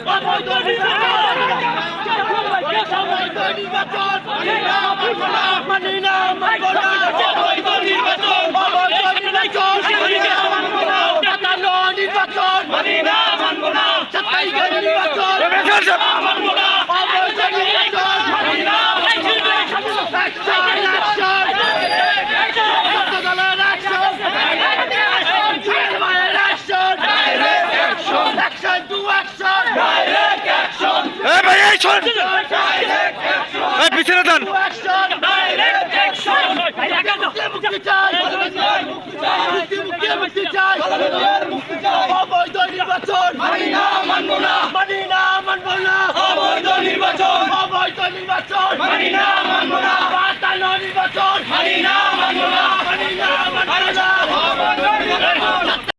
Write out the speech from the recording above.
অবৈধ নির্বাচন মানি না মানব না অবৈধ নির্বাচন পাতানো নির্বাচন মানি না মানব না ছাত্রীদের নির্বাচন মানব না অবৈধ নির্বাচন মানি না মানব না পিছনে দেন অবৈধ নির্বাচন মানি না মানব না মানি না মানব না অবৈধ নির্বাচন অবৈধ নির্বাচন মানি না মানব না পাতানো নির্বাচন মানি না মানব না মানি না মানব না